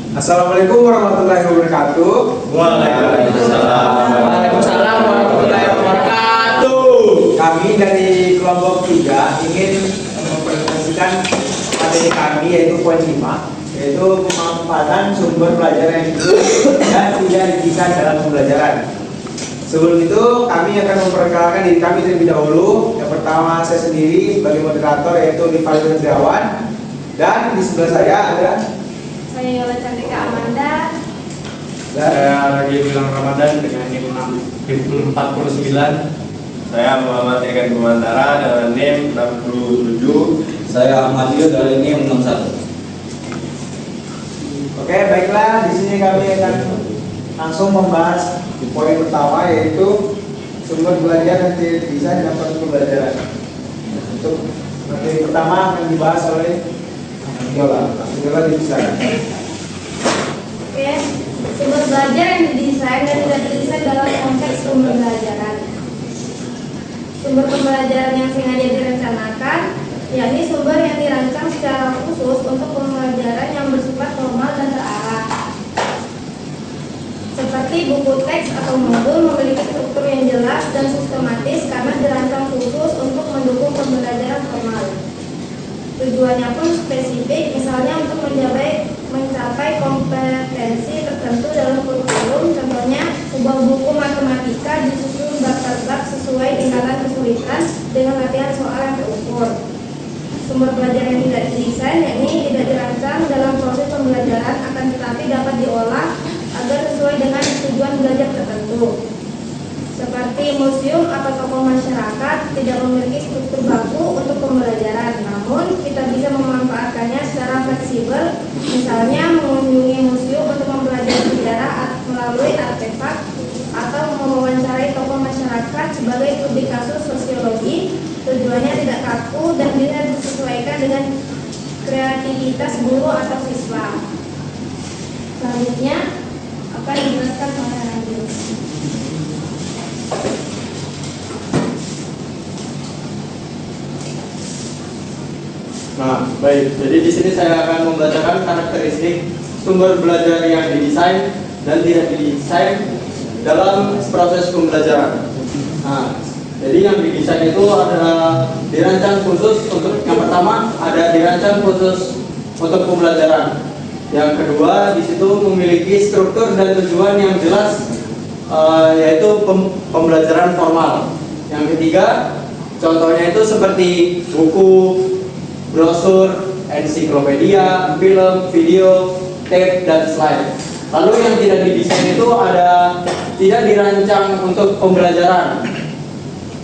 Assalamualaikum warahmatullahi wabarakatuh. Waalaikumsalam warahmatullahi wabarakatuh. Kami dari kelompok 3 ingin mempresentasikan materi kami yaitu poin 5, yaitu pemanfaatan sumber pelajaran yang hidup dan tidak dipisah dalam pembelajaran. Sebelum itu kami akan memperkenalkan diri kami terlebih dahulu. Yang pertama saya sendiri sebagai moderator yaitu Rivaldo Hendriawan, dan di sebelah saya ada Saya Yola Cantika Amanda. Saya lagi bilang Ramadan dengan NIM 49. Saya Muhammad Ekan Kumantara dengan NIM 67. Saya Ahmad Dio dari NIM 61. Oke, baiklah, di sini kami akan langsung membahas poin pertama yaitu sumber belajar dan tidak bisa dalam proses pembelajaran. Untuk materi pertama akan dibahas oleh Yola. Yola dipisahkan. Oke, sumber belajar yang didesain dan tidak didesain dalam konteks pembelajaran. Sumber pembelajaran yang sengaja direncanakan, yakni sumber yang dirancang secara khusus untuk pembelajaran yang bersifat formal dan terarah. Seperti buku teks atau modul memiliki struktur yang jelas dan sistematis karena dirancang khusus untuk mendukung pembelajaran formal. Tujuannya pun spesifik, misalnya untuk mencapai kompetensi tertentu dalam kurikulum. Contohnya, sebuah buku matematika disusun bab-bab sesuai tingkatan kesulitan dengan latihan soal yang terukur. Sumber belajar yang tidak didesain, yakni tidak dirancang dalam proses pembelajaran, akan tetapi dapat diolah agar sesuai dengan tujuan belajar tertentu. Seperti museum atau tokoh masyarakat tidak memiliki struktur baku untuk pembelajaran, namun kita bisa memanfaatkannya secara fleksibel, misalnya mengunjungi museum untuk mempelajari sejarah melalui artefak, atau mewawancarai tokoh masyarakat sebagai studi kasus sosiologi. Tujuannya tidak kaku dan bisa disesuaikan dengan kreativitas guru atau siswa. Selanjutnya akan dijelaskan oleh Ranjil. Nah, baik. Jadi di sini saya akan membacakan karakteristik sumber belajar yang didesain dan tidak didesain dalam proses pembelajaran. Nah, jadi yang didesain itu ada dirancang khusus untuk, yang pertama ada dirancang khusus untuk pembelajaran. Yang kedua, di situ memiliki struktur dan tujuan yang jelas, yaitu pembelajaran formal. Yang ketiga, contohnya itu seperti buku, brosur, ensiklopedia, film, video, tape, dan slide. Lalu yang tidak didesain itu ada tidak dirancang untuk pembelajaran.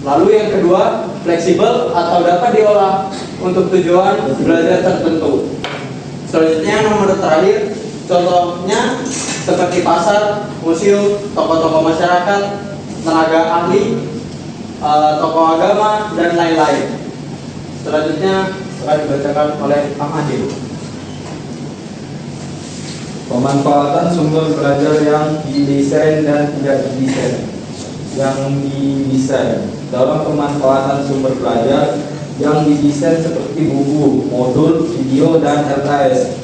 Lalu yang kedua, fleksibel atau dapat diolah untuk tujuan belajar tertentu. Selanjutnya nomor terakhir, contohnya seperti pasar, museum, tokoh-tokoh masyarakat, tenaga ahli, tokoh agama, dan lain-lain. Selanjutnya akan dibacakan oleh Pak Adil. Pemanfaatan sumber belajar yang didesain dan tidak didesain. Yang didesain dalam pemanfaatan sumber belajar yang didesain seperti buku, modul, video, dan LKS.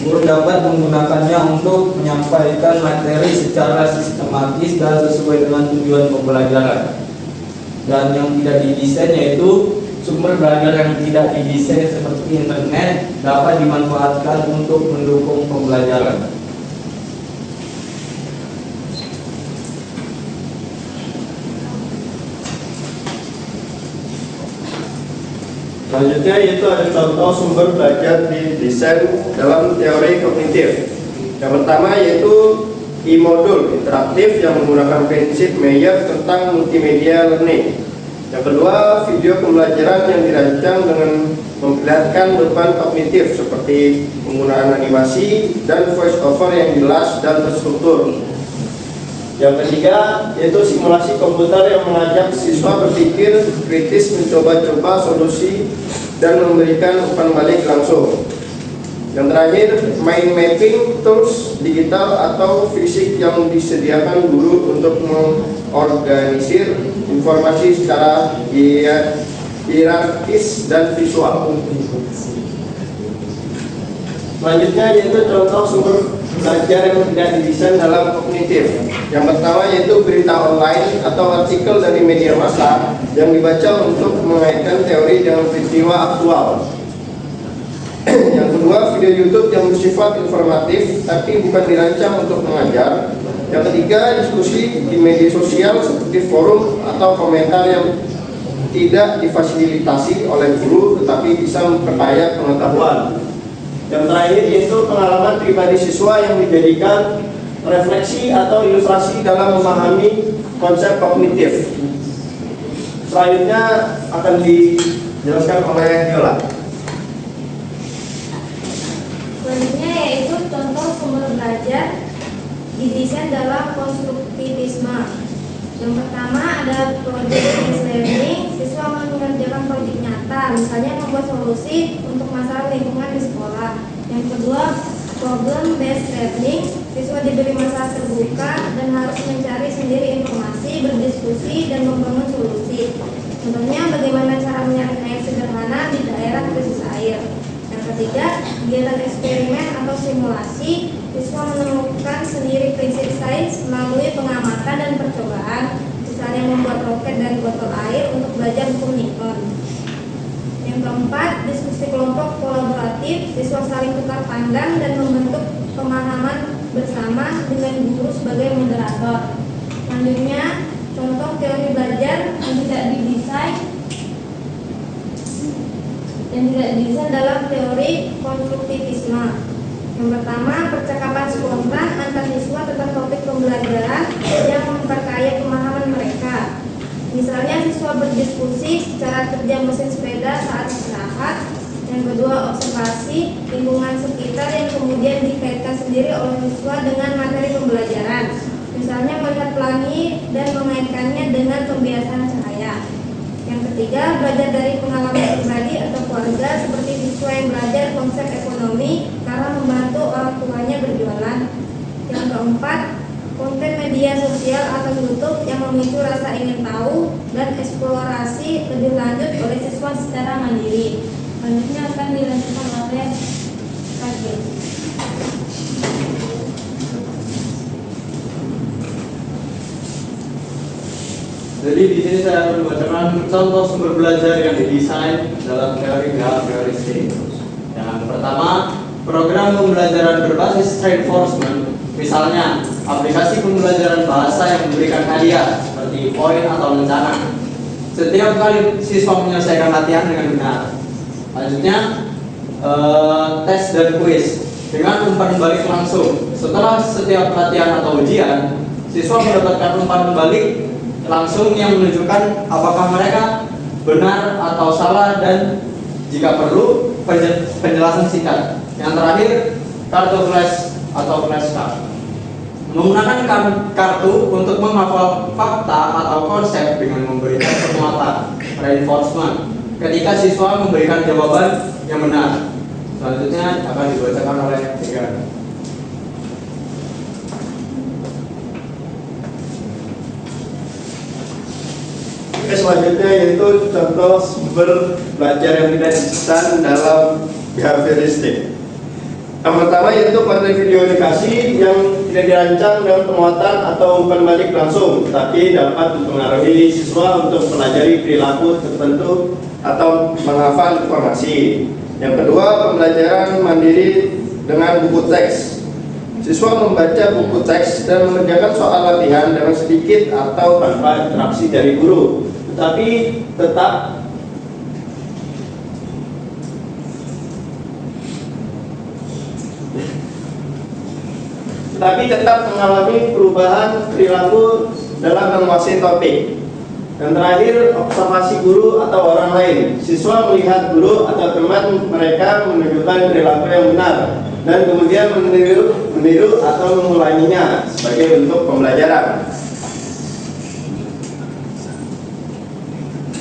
Guru dapat menggunakannya untuk menyampaikan materi secara sistematis dan sesuai dengan tujuan pembelajaran. Dan yang tidak didesain yaitu sumber belajar yang tidak didesain seperti internet dapat dimanfaatkan untuk mendukung pembelajaran. Selanjutnya yaitu ada contoh sumber belajar di desain dalam teori kognitif. Yang pertama yaitu e-modul interaktif yang menggunakan prinsip Meyer tentang multimedia learning. Yang kedua, video pembelajaran yang dirancang dengan memperlihatkan beban kognitif seperti penggunaan animasi dan voice over yang jelas dan terstruktur. Yang ketiga, yaitu simulasi komputer yang mengajak siswa berpikir kritis, mencoba-coba solusi, dan memberikan umpan balik langsung. Yang terakhir, mind mapping tools digital atau fisik yang disediakan guru untuk mengorganisir informasi secara hierarkis dan visual. Selanjutnya yaitu contoh sumber belajar yang tidak didesain dalam kognitif. Yang pertama yaitu berita online atau artikel dari media massa yang dibaca untuk mengaitkan teori dengan peristiwa aktual. Yang kedua, video YouTube yang bersifat informatif tapi bukan dirancang untuk mengajar. Yang ketiga, diskusi di media sosial seperti forum atau komentar yang tidak difasilitasi oleh guru tetapi bisa memperkaya pengetahuan. Yang terakhir yaitu pengalaman pribadi siswa yang dijadikan refleksi atau ilustrasi dalam memahami konsep kognitif. Selanjutnya akan dijelaskan oleh Yola. Selanjutnya yaitu contoh sumber belajar didesain dalam konstruktivisme. Yang pertama ada project-based learning, siswa mengerjakan proyek nyata, misalnya membuat solusi untuk masalah lingkungan di sekolah. Yang kedua, problem-based learning, siswa diberi masalah terbuka dan harus mencari sendiri informasi, berdiskusi, dan membangun solusi. Contohnya bagaimana cara menyaring air sederhana di daerah krisis air. Yang ketiga, kegiatan eksperimen atau simulasi, siswa menemukan sendiri prinsip sains melalui pengamatan dan percobaan, misalnya membuat roket dari botol air untuk belajar hukum Newton. Yang keempat, diskusi kelompok kolaboratif, siswa saling tukar pandang dan membentuk pemahaman bersama dengan guru sebagai moderator. Selanjutnya, contoh teori belajar yang tidak didesain dalam teori konstruktivisme. Yang pertama, percakapan spontan antar siswa tentang topik pembelajaran yang memperkaya pemahaman mereka. Misalnya siswa berdiskusi cara kerja mesin sepeda saat istirahat. Yang kedua, observasi lingkungan sekitar yang kemudian dikaitkan sendiri oleh siswa dengan materi pembelajaran. Misalnya melihat pelangi dan mengaitkannya dengan pembiasaan cahaya. Yang ketiga, belajar dari pengalaman pribadi atau keluarga, seperti siswa yang belajar konsep ekonomi karena membantu orang tuanya berjualan. Yang keempat, konten media sosial atau YouTube yang memicu rasa ingin tahu dan eksplorasi lebih lanjut oleh siswa secara mandiri. Selanjutnya akan dilanjutkan oleh Kak. Jadi di sini saya akan membacakan contoh sumber belajar yang didesain dalam teori heuristik. Yang pertama, program pembelajaran berbasis reinforcement, misalnya aplikasi pembelajaran bahasa yang memberikan hadiah seperti poin atau lencana setiap kali siswa menyelesaikan latihan dengan benar. Selanjutnya, tes dan kuis dengan umpan balik langsung. Setelah setiap latihan atau ujian, siswa mendapatkan umpan balik langsung yang menunjukkan apakah mereka benar atau salah dan jika perlu penjelasan singkat. Yang terakhir, kartu flash atau flashcard. Menggunakan kartu untuk menghafal fakta atau konsep dengan memberikan penguatan reinforcement ketika siswa memberikan jawaban yang benar. Selanjutnya akan dibacakan oleh Tiga. Selanjutnya yaitu contoh sumber belajar yang tidak didesain dalam heuristik. Yang pertama yaitu konten video edukasi yang tidak dirancang dengan penguatan atau umpan balik langsung, tapi dapat mempengaruhi siswa untuk mempelajari perilaku tertentu atau menghafal informasi. Yang kedua, pembelajaran mandiri dengan buku teks. Siswa membaca buku teks dan mengerjakan soal latihan dengan sedikit atau tanpa interaksi dari guru, tetapi tetap mengalami perubahan perilaku dalam menguasai topik. Dan terakhir, observasi guru atau orang lain. Siswa melihat guru atau teman mereka menunjukkan perilaku yang benar dan kemudian meniru atau mengulanginya sebagai bentuk pembelajaran.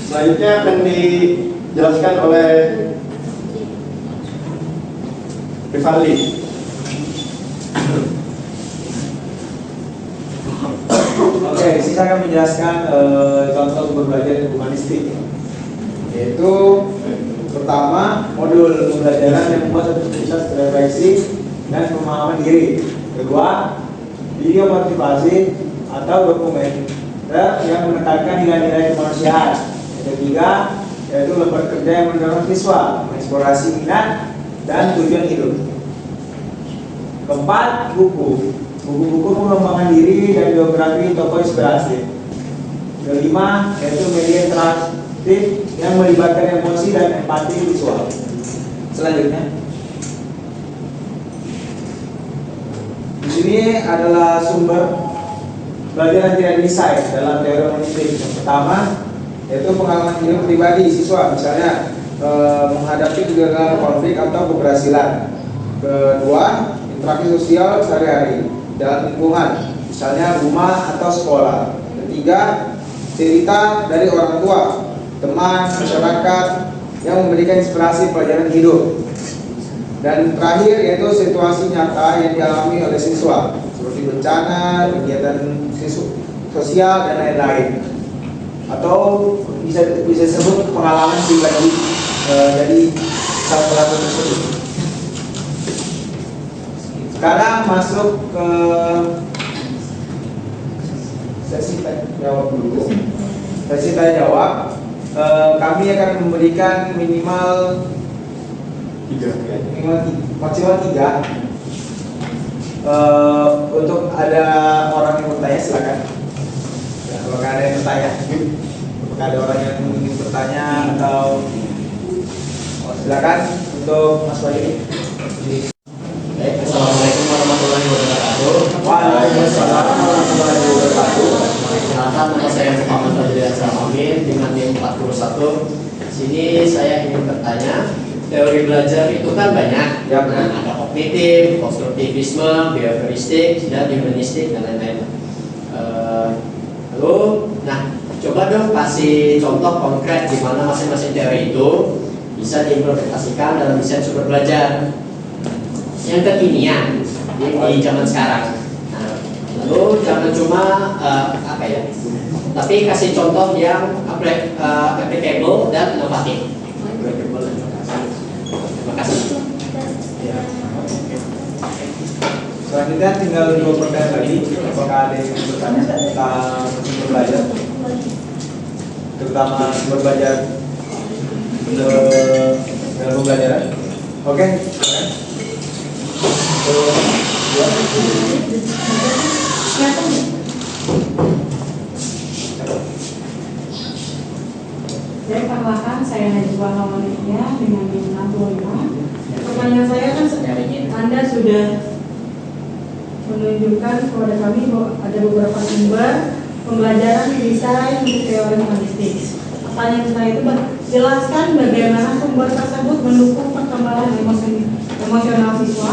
Selanjutnya akan dijelaskan oleh Rivaldi. Oke, saya akan menjelaskan contoh sumber belajar humanistik, yaitu pertama modul pembelajaran yang membuat satu refleksi dan pemahaman diri. Kedua, video motivasi atau dokumen yang menekankan nilai-nilai kemanusiaan. Yang ketiga, yaitu lembar kerja yang mendorong siswa mengeksplorasi minat dan tujuan hidup. Keempat, buku-buku pengembangan diri dan biografi tokoh inspirasi. Kelima, yaitu media interaktif yang melibatkan emosi dan empati visual. Selanjutnya, di sini adalah sumber belajar yang tidak desain dalam teori humanistik. Yang pertama, yaitu pengalaman hidup pribadi siswa, misalnya menghadapi kegagalan konflik atau keberhasilan. Kedua, interaksi sosial sehari-hari dalam lingkungan, misalnya rumah atau sekolah. Ketiga, cerita dari orang tua, teman, masyarakat yang memberikan inspirasi pelajaran hidup. Dan terakhir yaitu situasi nyata yang dialami oleh siswa seperti bencana, kegiatan sosial dan lain-lain. Atau bisa disebut pengalaman pribadi dari sang pelaku tersebut. Sekarang masuk ke sesi tanya jawab dulu. Sesi tanya jawab, kami akan memberikan maksimal 3. Untuk ada orang yang bertanya silakan. Ya, kalau nggak ada yang bertanya, apakah ada orang yang ingin bertanya atau silakan untuk Mas Wahid. Assalamualaikum warahmatullahi wabarakatuh. Waalaikumsalam warahmatullahi wabarakatuh. Perkenalkan, nama saya Muhammad Fadlian Salamin dengan NIM 41. Sini saya ingin bertanya, teori belajar itu kan banyak, Ya, benar. ada kognitif, konstruktivisme, behavioristik, dan humanistik dan lain-lain. Lalu, coba dong kasih contoh konkret di mana masing-masing teori itu bisa diimplementasikan dalam desain sumber belajar yang kekinian di zaman sekarang. Lalu jangan cuma tapi kasih contoh yang applicable dan inovatif. Terima kasih. Selanjutnya tinggal 2 pertanyaan lagi. Apakah ada yang ingin bertanya tentang sumber belajar, terutama sumber belajar dalam pembelajaran? Oke. Perkenalkan, saya Najwa Hawalidya dengan NIM 65. Pertanyaan saya kan Anda sudah menunjukkan kepada kami bahwa ada beberapa sumber pembelajaran desain untuk teori humanistik. Pertanyaan saya itu jelaskan bagaimana sumber tersebut mendukung perkembangan emosional siswa.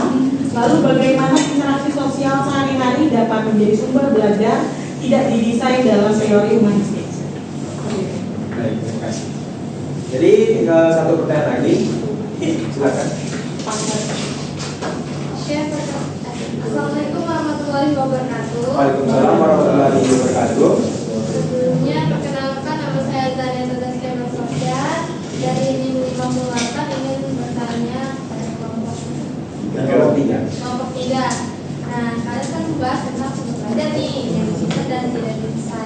Lalu bagaimana interaksi sosial sehari-hari dapat menjadi sumber belajar tidak didesain dalam teori humanistik. Baik, terima kasih. Jadi tinggal 1 pertanyaan lagi. Silakan. Assalamualaikum warahmatullahi wabarakatuh. Waalaikumsalam warahmatullahi wabarakatuh. Sebelumnya perkenalkan, nama saya Zania Sadasia Sosial dari NIM 58, ingin bertanya pada kelompok 3. kelompok 3. Nah, kalian kan membahas tentang sumber belajar nih yang bisa dan tidak bisa.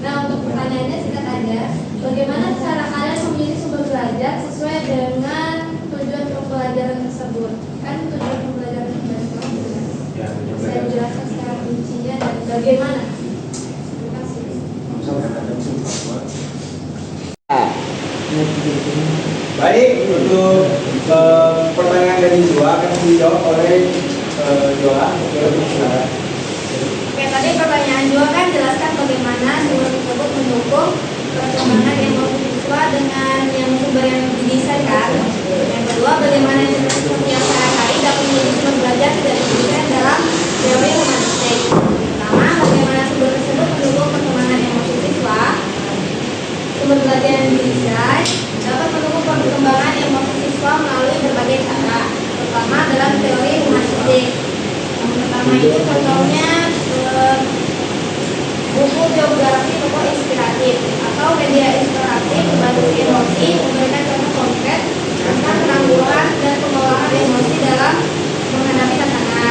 Nah, untuk pertanyaannya singkat aja, bagaimana cara kalian memilih sumber belajar sesuai dengan tujuan pembelajaran tersebut? Kan tujuan pembelajaran tersebut saya jelaskan secara kuncinya dan bagaimana. Terima kasih. Baik, untuk pertanyaan dari Joa akan dijawab oleh Joa. Silakan. Oke, tadi pertanyaan Joa kan jelaskan bagaimana sumber tersebut mendukung perkembangan emosi siswa dengan yang sumber yang didesain kan. Yang kedua, bagaimana interaksi sosial sehari-hari dapat menjadi sumber belajar tidak didesain dalam teori humanistik. Pertama, bagaimana sumber tersebut mendukung perkembangan emosi siswa. Sumber belajar yang didesain dapat mendukung perkembangan emosi siswa melalui berbagai cara. Pertama, dalam teori humanistik. Yang pertama itu contohnya buku biografi tokoh inspiratif atau media interaktif membantu emosi, memberikan contoh konkret tentang penanggulangan dan pengelolaan emosi dalam menghadapi tantangan.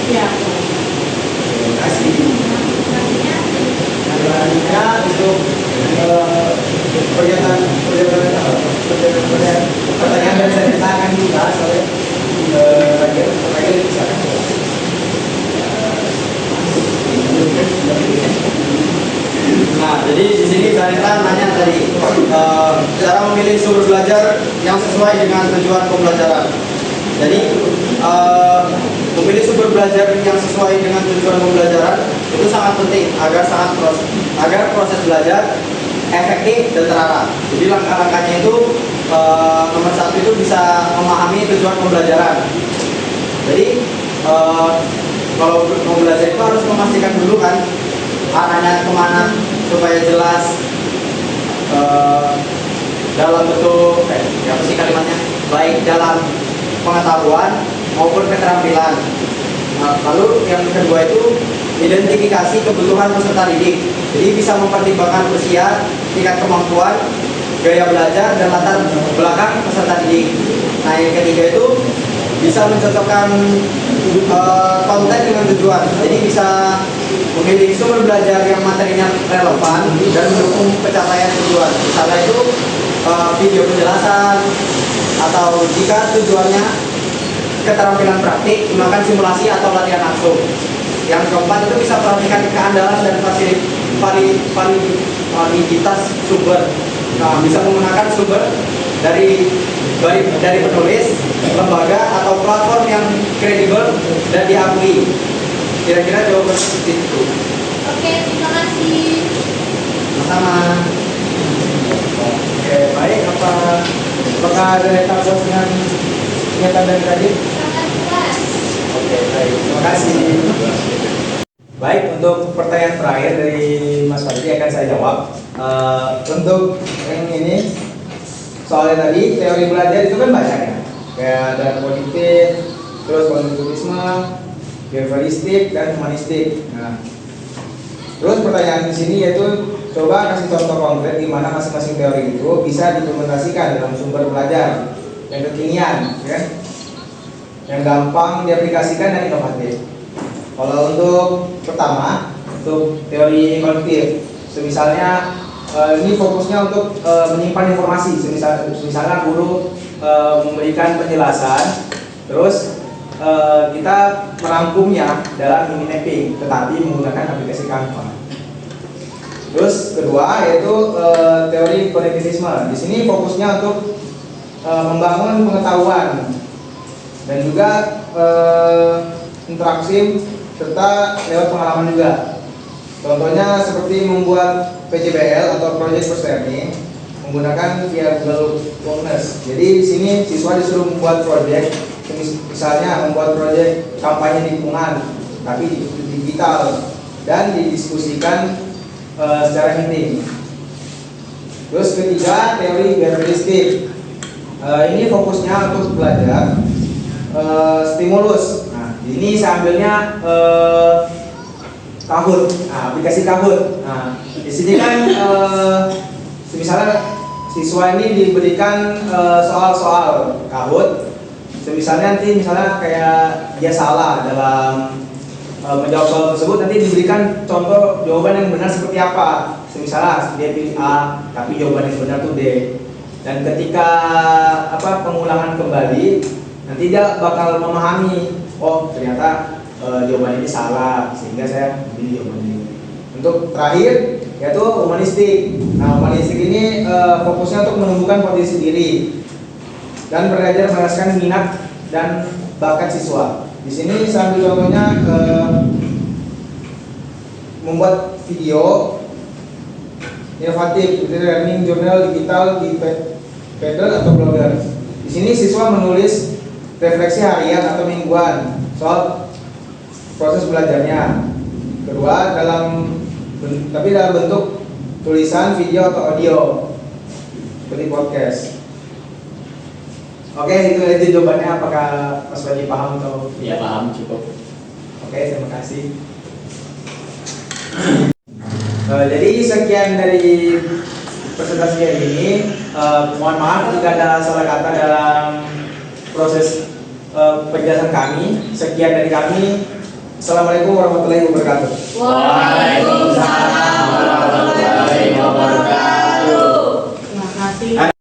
Ya. Terima kasih. Selanjutnya, Nah, selanjutnya untuk pertanyaan dari saya akan dibahas oleh Ragil bisa. Nah, jadi di sini Danita nanya tadi cara memilih sumber belajar yang sesuai dengan tujuan pembelajaran. Jadi memilih sumber belajar yang sesuai dengan tujuan pembelajaran itu sangat penting agar proses belajar efektif dan terarah. Jadi langkah-langkahnya itu nomor satu itu bisa memahami tujuan pembelajaran. Jadi kalau mau belajar itu harus memastikan dulu kan arahnya kemana supaya jelas dalam bentuk apa sih kalimatnya, baik dalam pengetahuan maupun keterampilan. Lalu yang kedua itu identifikasi kebutuhan peserta didik. Jadi bisa mempertimbangkan usia, tingkat kemampuan, gaya belajar, dan latar belakang peserta didik. Nah yang ketiga itu bisa mencocokkan konten dengan tujuan. Jadi bisa memilih sumber belajar yang materinya relevan dan mendukung pencapaian tujuan. Misalnya itu video penjelasan, atau jika tujuannya keterampilan praktik, gunakan simulasi atau latihan langsung. Yang keempat itu bisa perhatikan keandalan dan validitas sumber. Nah, bisa menggunakan sumber dari penulis, lembaga atau platform yang kredibel dan diakui. Kira-kira jawaban seperti itu. oke, terima kasih. Sama-sama. Oke, baik. Apakah ada yang tak puas dengan pernyataan dari tadi? Sangat puas. Oke, baik. Terima kasih. Baik, untuk pertanyaan terakhir dari Mas Fadli akan saya jawab. Untuk yang ini, soalnya tadi teori belajar itu kan banyak ya. Kayak ada kognitif, terus konstruktivisme, behavioristik, dan humanistik. Nah, terus pertanyaan di sini yaitu coba kasih contoh konkret di mana masing-masing teori itu bisa diimplementasikan dalam sumber belajar yang kekinian, ya, yang gampang diaplikasikan dan inovatif. Kalau untuk pertama, untuk teori kognitif, misalnya ini fokusnya untuk menyimpan informasi. Misalnya guru memberikan penjelasan, terus kita merangkumnya dalam mini mapping, tetapi menggunakan aplikasi Canva. Terus kedua yaitu teori kognitivisme. Di sini fokusnya untuk membangun pengetahuan dan juga interaksi serta lewat pengalaman juga. Contohnya seperti membuat PJBL atau Project First Learning menggunakan via Google Workspace. Jadi di sini siswa disuruh membuat proyek, misalnya membuat proyek kampanye lingkungan, tapi digital dan didiskusikan secara meeting. Terus ketiga, teori behavioristik. Ini fokusnya untuk belajar stimulus. Nah, ini saya ambilnya Kahoot, aplikasi Kahoot. Nah, di sini kan misalnya siswa ini diberikan soal-soal Kahoot. Misalnya nanti kayak dia salah dalam menjawab soal tersebut, nanti diberikan contoh jawaban yang benar seperti apa. Misalnya dia pilih A, tapi jawaban yang benar itu D. Dan ketika pengulangan kembali, nanti dia bakal memahami, oh ternyata jawaban ini salah, sehingga saya pilih jawaban ini. Untuk terakhir yaitu humanistik. Nah, humanistik ini fokusnya untuk menumbuhkan potensi diri dan belajar merasakan minat dan bakat siswa. Di sini saya ambil contohnya membuat video inovatif, learning jurnal digital di Pedal atau Blogger. Di sini siswa menulis refleksi harian atau mingguan soal proses belajarnya. Kedua, dalam bentuk tulisan, video atau audio seperti podcast. Oke, itu jawabannya. Apakah Mas Fadli paham atau? Ya paham, cukup. Oke, terima kasih. Jadi sekian dari presentasi hari ini. Mohon maaf jika ada salah kata dalam proses penjelasan kami. Sekian dari kami. Assalamualaikum warahmatullahi wabarakatuh. Waalaikumsalam.